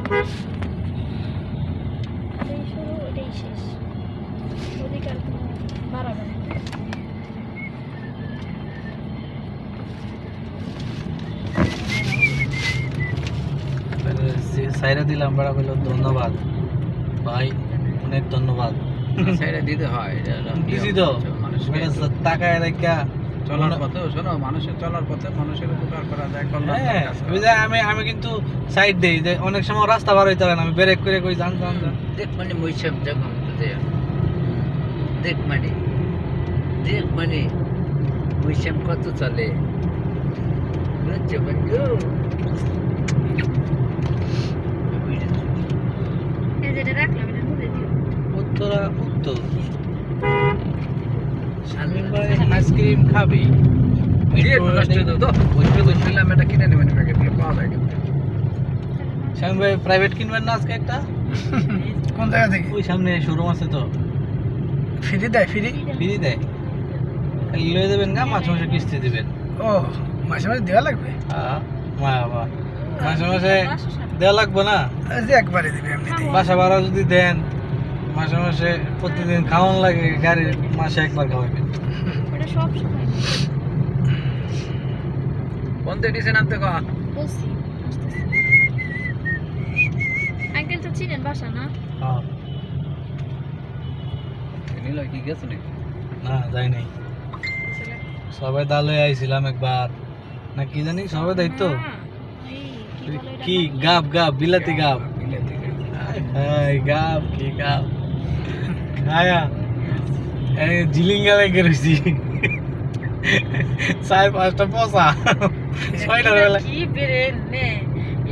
এই শুরু এটাই শেষ, ওদিকে আর কোনো বাড়াবে না। সাইরা দিলাম, বড় বললো ধন্যবাদ ভাই, অনেক ধন্যবাদ। সাইডে দিতে হয়, এটা দিছি তো টাকায় রেখা চলার পথে, শোনো, মানুষের চলার পথে মানুষের উপকার করা যায়, কল্যাণ হ্যাঁ, কাজ করা ওই যে আমি কিন্তু সাইড দেই, যে অনেক সময় রাস্তা বার হইতে পারে না, আমি ব্রেক করে কই যান যান যান। দেখ মানে মইসব যখন দেখ মানে মইসব কত চলে বুঝছো বন্ধু? এই যেটা রাখলাম এটা মুড়ে দিও। উত্তর শামিম ভাই আইসক্রিম খাবি? এটা কিনে নেবেন, প্যাকেটগুলো পাওয়া যায় কিন্তু। শামিম ভাই প্রাইভেট কিনবেন না আজকে একটা? কোন জায়গা থেকে? ওই সামনে শোরুম আছে তো, ফ্রি দেয়? ফ্রি দেয়, খালি লয়ে দেবেন গা, মাসে মাসে কিস্তি দিবেন। ও, মাসে মাসে দেওয়া লাগবে? মাসে মাসে দেওয়া লাগবে না? একবারে দিবে এমনিতে। বাসা ভাড়া যদি দেন মাসে মাসে, প্রতিদিন খাওয়ান লাগে, গাড়ির মাসে একবার খাওয়াবেন। ওটা সব সময় কোন থেকে নিচে নামতে কো? বলছি আসতেছি। আঙ্কেল তো চিনেন বাসা না? হ্যাঁ, নিল কি গেছে নাকি? না যাই নাই, সবাই দালে আইছিলাম একবার, না কি জানি সবাই দায়িত্ব কি গাব বিলাতি গাব, হ্যাঁ গাব কি গাব খায়া জিলিঙ্গা লেগে রয়েছি, 4-5টা পচা, 6টার বেলা। কি বেরে নে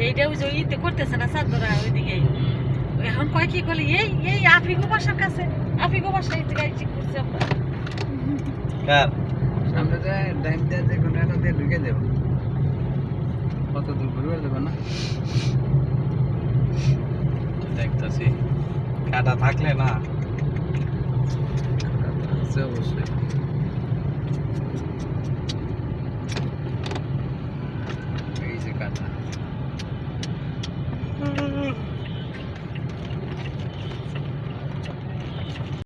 এইটা ওই যে ইতে করতেছে না সাদরা ওইদিকে, এখন কয় কি করলে এই আফ্রিকা বাসার কাছে, আফ্রিকা বাসা এই জায়গায় ঠিক করছে আমরা। কার সামনে যে ডাইম দিয়ে যে কোনো একটা দিয়ে ঢুকে দেব, কত দূর ঘুরবে দেবে না? দেখতেছি কাটা থাকলে না আছে অবশ্যই।